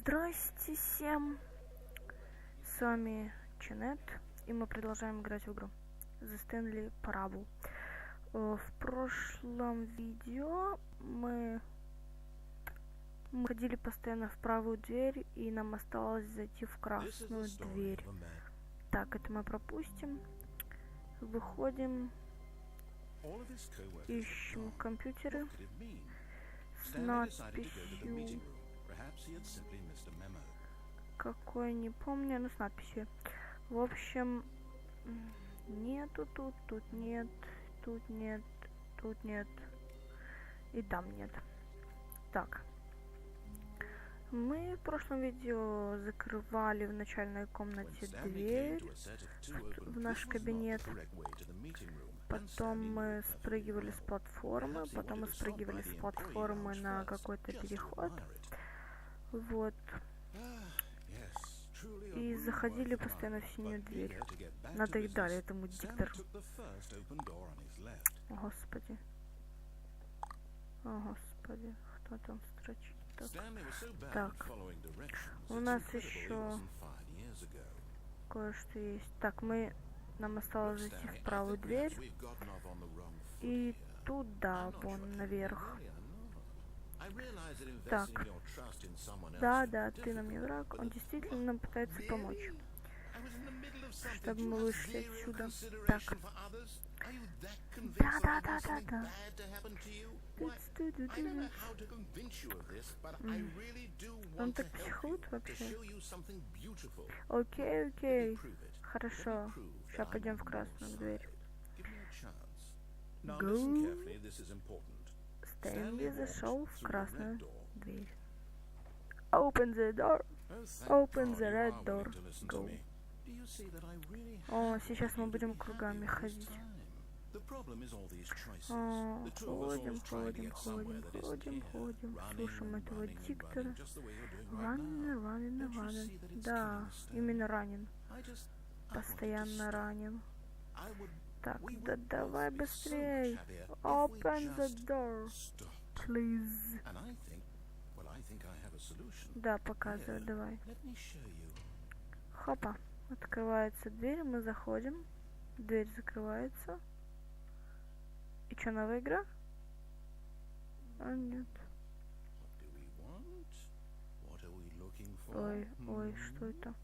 Здрасте всем, с вами Ченет, и мы продолжаем играть в игру за Stanley пару. В прошлом видео мы ходили постоянно в правую дверь, и нам осталось зайти в красную дверь. Так, это мы пропустим. Выходим, ищем компьютеры с надписью какой, не помню, но с надписью. В общем, нету тут нет, тут нет, тут нет и там нет. Так, мы в прошлом видео закрывали в начальной комнате дверь в наш кабинет. Потом мы спрыгивали с платформы, потом мы спрыгивали с платформы на какой-то переход. Вот. И заходили постоянно в синюю дверь. Надоедали этому диктору. Господи. О, господи. Кто там строчит? Так. У нас еще кое-что есть. Так, нам осталось зайти в правую дверь. И туда, вон, наверх. Так. Да, ты нам не враг. Он действительно нам пытается помочь, чтобы мы вышли отсюда. Так. Да. Он так психует вообще. Окей. Хорошо. Сейчас пойдем в красную дверь. Go. Стэнли зашел в красную дверь. Open the door. Open the red door. Go. О, сейчас мы будем кругами ходить. Ходим. Слушаем этого диктора. Ранен. Да, именно ранен. Постоянно ранен. Так, да давай быстрей. Open the door, please. Да, показывай, давай. Хопа. Открывается дверь, мы заходим. Дверь закрывается. И что, новая игра? А, нет. Ой, что это?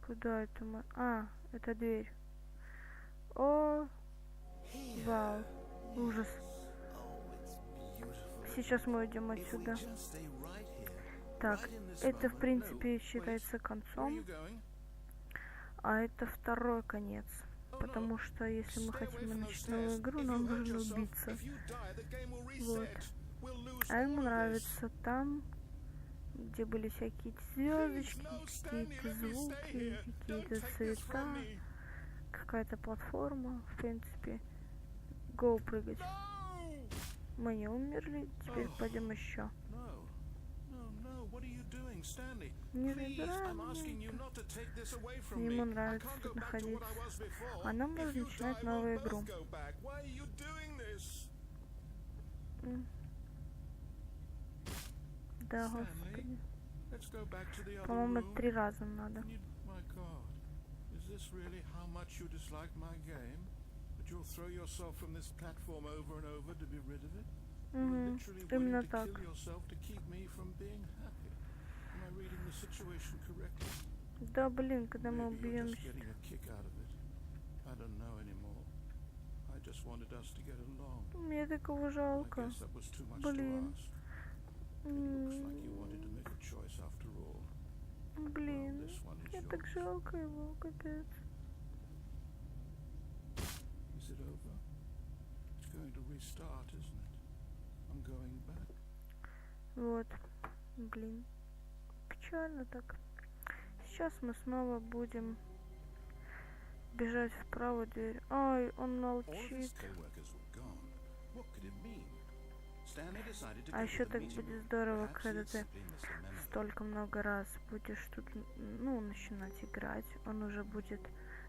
Куда это мы? А, это дверь. О, вау, ужас. Сейчас мы уйдем отсюда. Так, это в принципе считается концом. А это второй конец. Потому что если мы хотим начать новую игру, нам нужно убиться. Вот. А ему нравится там, где были всякие звездочки, какие-то звуки, какие-то цвета, какая-то платформа, в принципе. Go прыгать. Мы не умерли, теперь пойдем еще. Не забираем. Ему нравится тут находиться. А нам нужно начинать новую игру. Да, господи. По-моему, 3 раза надо. Именно так. Да, блин, когда мы убьемся. Мне такого жалко. Блин. Блин, мне так жалко его, капец. Вот, блин, печально так. Сейчас мы снова будем бежать в правую дверь. Ай, он молчит. А еще так будет здорово, когда ты столько много раз будешь тут, начинать играть. Он уже будет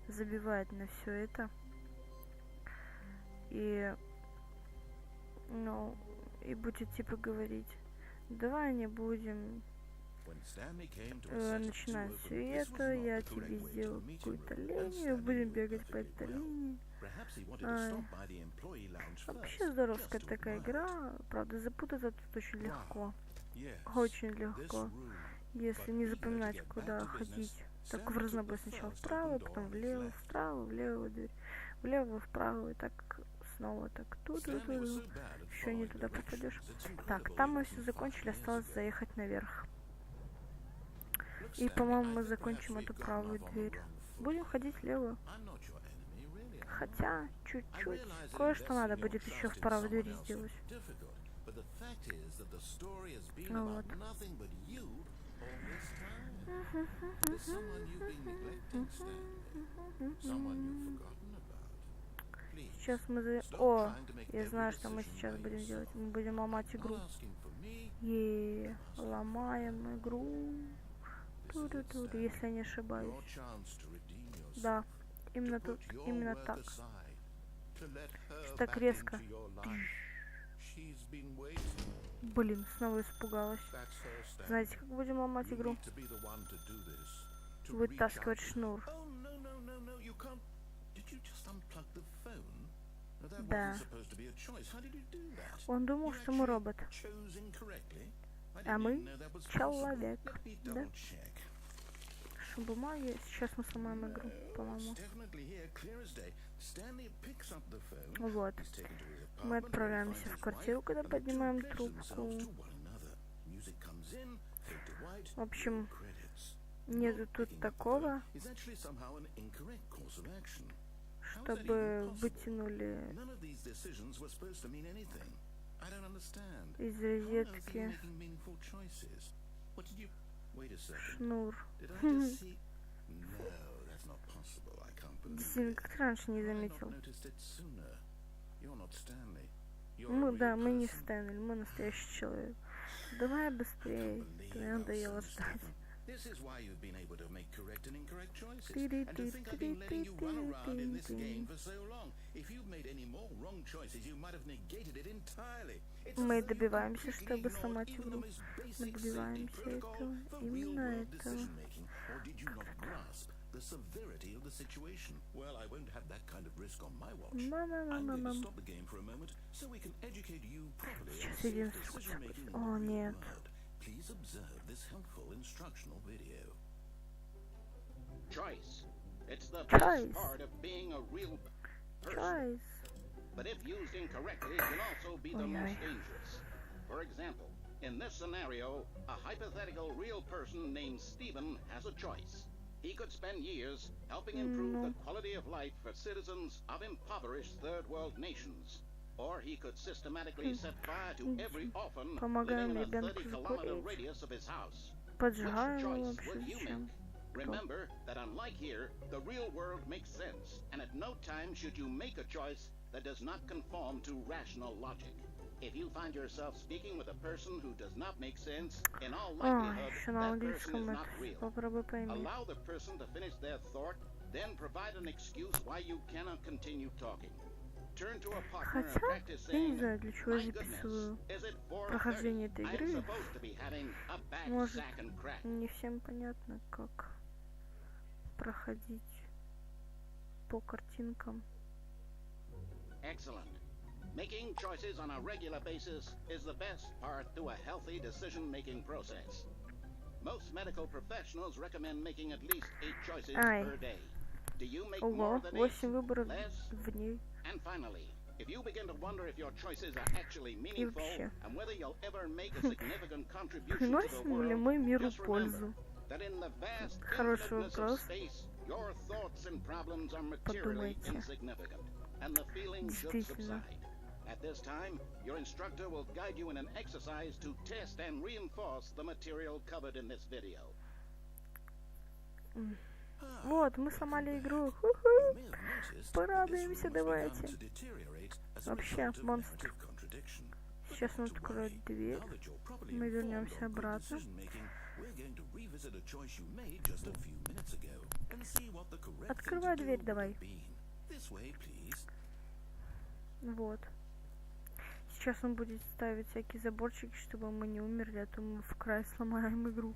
забивать на все это. И будет типа говорить: Давай не будем начинать все это. Я тебе сделаю какую-то линию, будем бегать по этой линии. Вообще здоровская такая игра. Правда, запутаться тут очень легко. Очень легко. Если не запоминать, куда ходить. Так в разнобой сначала вправо, потом влево, вправо, влево, дверь. Влево, вправо, и так снова так туда. Еще не туда попадешь. Так, там мы все закончили, осталось заехать наверх. И, по-моему, мы закончим эту правую дверь. Будем ходить левую. Хотя, чуть-чуть. Кое-что надо будет еще в правой двери сделать. Вот. Сейчас мы О, я знаю, что мы сейчас будем делать. Мы будем ломать игру. Ломаем игру. Ту-ду-ду-ду, если я не ошибаюсь. Да, именно тут, именно так. Что так резко. Блин, снова испугалась. Знаете, как будем ломать игру? Вытаскивать шнур. Да. Он думал, что мы робот. А мы человек. Да? Бумаги. Сейчас мы сломаем игру, по-моему. Вот. Мы отправляемся в квартиру, когда поднимаем трубку. В общем, нету тут такого, чтобы вытянули из розетки шнур. Действительно, как раньше не заметил. Мы не Стэнли, мы настоящий человек. Давай быстрее, мне надоело ждать. Мы добиваемся, чтобы сломать игру. Мы добиваемся этого. Именно этого. Сейчас видим инструкцию. О, нет. Choice. It's the best part of being a real person. But if used incorrectly, it can also be the most dangerous. For example, in this scenario, a hypothetical real person named Stephen has a choice. He could spend years helping improve the quality of life for citizens of impoverished third world nations. Or he could systematically set fire to every orphan living in a 30-kilometer radius of his house. Which choice would you make? Remember that unlike here, the real world makes sense, and at no time should you make a choice that does not conform to rational logic. If you find yourself speaking with a person who does not make sense, in all likelihood, that person is not real. Allow the person to finish their thought, then provide an excuse why you cannot continue talking. Turn to a partner and practice saying, "My goodness, is it 4:30? I'm supposed to be having a bad sack and crack." Не всем понятно, как проходить по картинкам. Excellent. Making choices on a regular basis is the best part to a healthy decision-making process. Most medical professionals recommend making at least 8 choices per day. Do you make more than 8? Less? And finally, if you begin to wonder if your choices are actually meaningful and whether you'll ever make a significant contribution to the world, just remember that in the vast infiniteness of space, your thoughts and problems are materially insignificant, and the feelings should subside. At this time, your instructor will guide you in an exercise to test and reinforce the material covered in this video. Вот, мы сломали игру. Порадуемся, давайте. Вообще, монстр. Сейчас он откроет дверь. Мы вернемся обратно. Открывай дверь, давай. Вот. Сейчас он будет ставить всякие заборчики, чтобы мы не умерли, а то мы в край сломаем игру.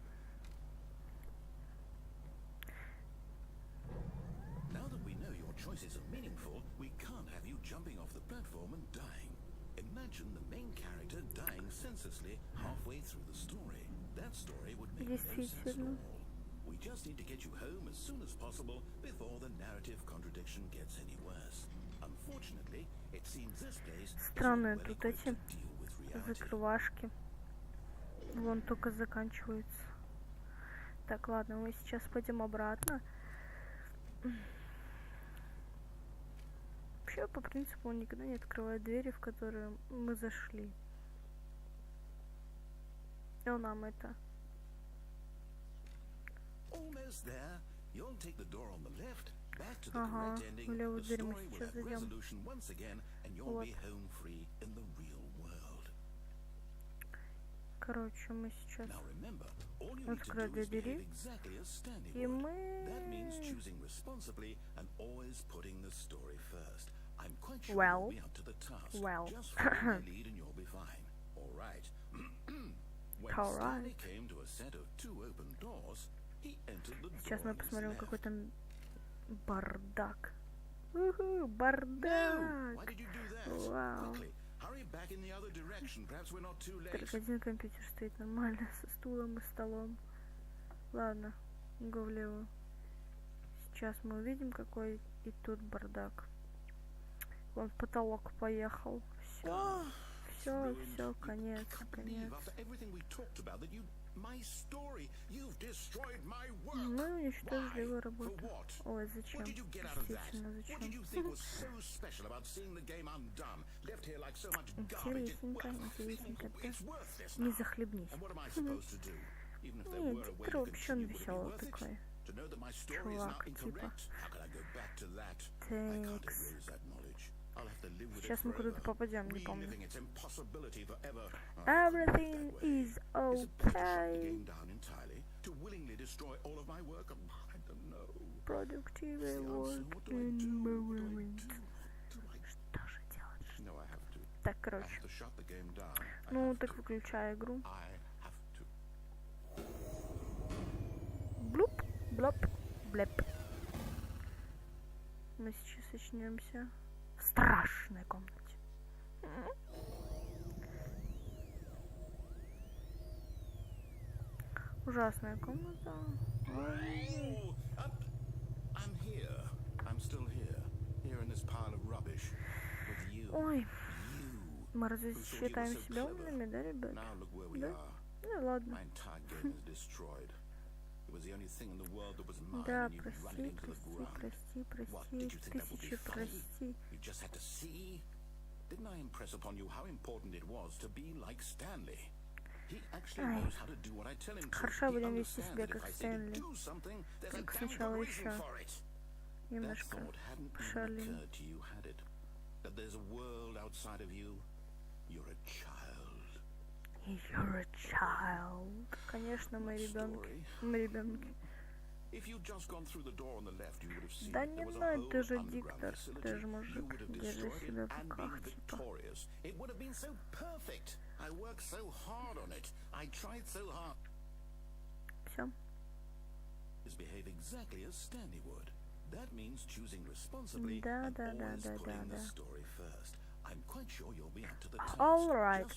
Действительно. Странные тут эти закрывашки. Вон только заканчиваются. Так, ладно, мы сейчас пойдем обратно. Вообще, по принципу, он никогда не открывает двери, в которые мы зашли. И он нам это... Ага, в левую дверь мы сейчас зайдем. Вот. Короче, мы сейчас открыли двери, и мы... Well. Alright. Сейчас мы посмотрим, какой там бардак. Бардак! Вау. Только один компьютер стоит нормально, со стулом и столом. Ладно, го влево. Сейчас мы увидим, какой и тут бардак. Вон потолок поехал. Все, конец. Мы уничтожили его работу. Ой, зачем? Действительно, зачем? Интересненько, да? Не захлебнись. Нет, ты вообще веселый такой. Чувак, типа. Текс. Сейчас мы куда-то попадем, не помню. Everything is okay. Productive work environment. Что же делать? Так, короче. Ну, так выключай игру. Блуп, блоп, блеп. Мы сейчас очнемся в страшной комнате. Ужасная комната. Ой, мы разве считаем себя умными, да, ребят? Да? Ну ладно. Да, прости, тысячи прости. Didn't I impress upon you how important it was to be like Stanley? Хорошо, будем вести себя как Стэнли. Только сначала еще немножко пошалим. You're a child. Конечно, мы ребенки. Да не надо, ты же диктор, ты же мужик, держи себя в руках, типа. Все. Да. All right.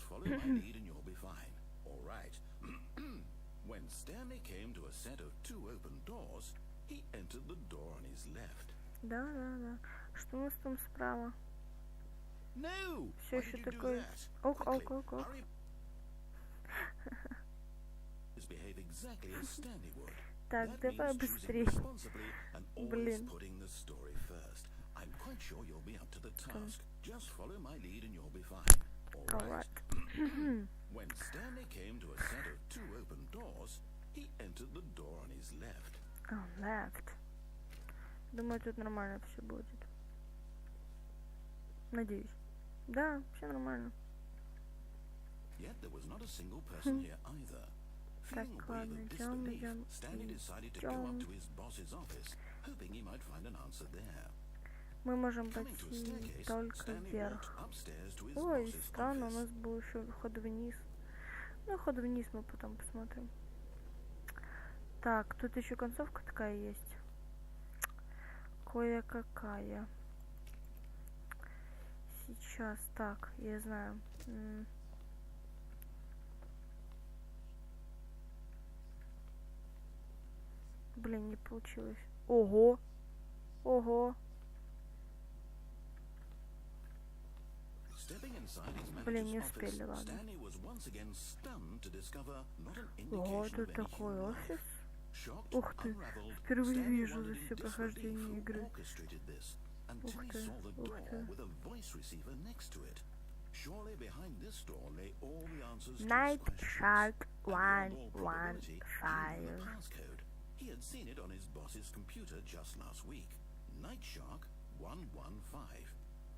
When Stanley came to a set of two open doors, he entered the door on his left. Да. Что у нас там справа? No. Все еще такой. Ок. Так, давай быстрее. Блин. Alright. When Stanley came to a set of two open doors, he entered the door on his left. Left. Думаю, тут нормально все будет. Надеюсь. Да, все нормально. Yet there was not a single person here either. Так, ладно, идем. Stanley decided to go up to his boss's office, hoping he might find an answer there. Мы можем пойти только вверх. Ой, странно, у нас был еще ход вниз. Ну, ход вниз мы потом посмотрим. Так, тут еще концовка такая есть. Кое-какая. Сейчас, так, я знаю. Блин, не получилось. Ого! Ого! Блин, не успели, ладно. Ого, тут такой офис. Ух ты, впервые вижу за все прохождение игры. Ух ты, ух ты. Night Shark 115. He had seen it on his boss's computer just last week. Night Shark 115.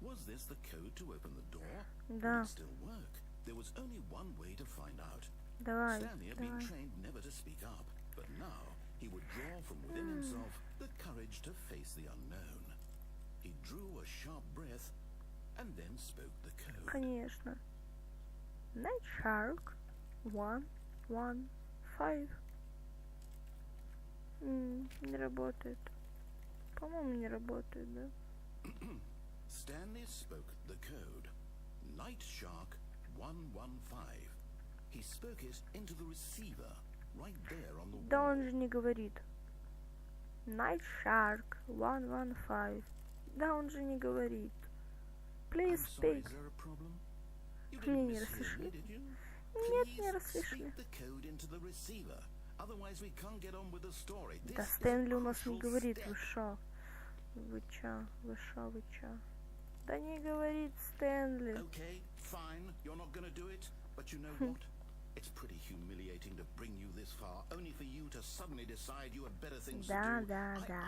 Was this the code to open the door? Да. Would it still work? There was only one way to find out. Давай, Stanley had been trained never to speak up, but now he would draw from within himself the courage to face the unknown. He drew a sharp breath and then spoke the code. Конечно. Night Shark 115. Не работает. По-моему, не работает, да? Stanley spoke the code. Night Shark 115. He spoke it into the receiver right there on the wall. Да он же не говорит. Night Shark 115. Да он же не говорит. Please speak. Мне не расслышали? Нет, не расслышали. Да Стэнли у нас не говорит, вы шо? Вы чё? Вы шо? Вы чё? Да не говорит Стэнли. It's pretty humiliating to bring you this far, only for you to suddenly decide you have better things to do. I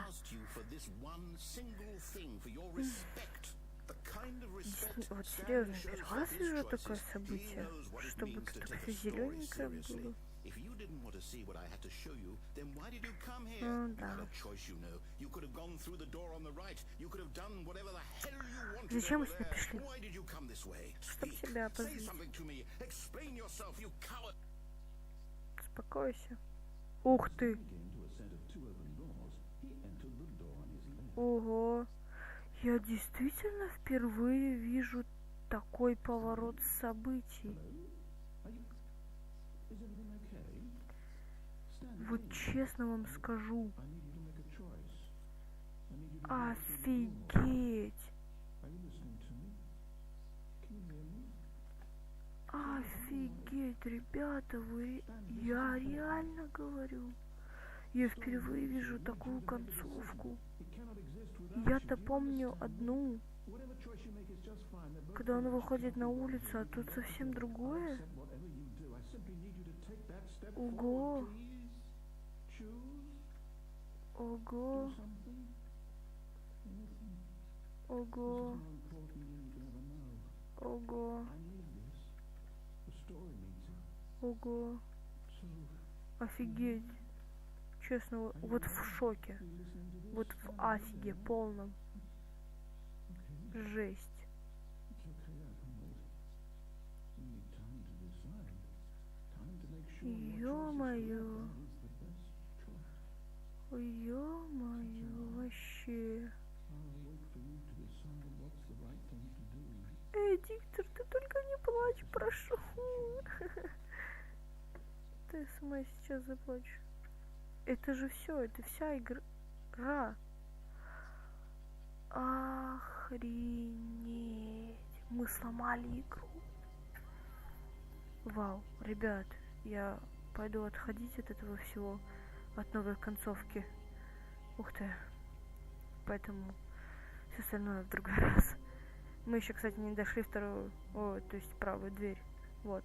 asked you for this one single thing, for your respect. The kind of respect. Вот серьезно, первый раз вижу такое событие, чтобы тут все зелененькое было. If you didn't want to see what I had to show you, then why did you come here? You had a choice, you know. You could have gone through the door on the right. You could have done whatever the hell you wanted. Зачем мы сюда пришли? Why did you come this way? Чтобы тебя опознать. Say something to me. Explain yourself, you coward. Успокойся. Ух ты. Ого. Я действительно впервые вижу такой поворот событий. Вот честно вам скажу. Офигеть. Офигеть, ребята, вы... Я реально говорю. Я впервые вижу такую концовку. Я-то помню одну. Когда он выходит на улицу, а тут совсем другое. Ого. Ого. Ого. Ого. Ого. Офигеть. Честно, вот в шоке. Вот в афиге полном. Жесть. Ё-моё. Ё-моё, вообще. Эй, диктор, ты только не плачь, прошу. Ты сама сейчас заплачешь. Это же все, это вся игра. Охренеть. Мы сломали игру. Вау, ребят, я пойду отходить от этого всего, от новой концовки. Ух ты. Поэтому все остальное в другой раз. Мы еще, кстати, не дошли вторую, то есть правую дверь. Вот.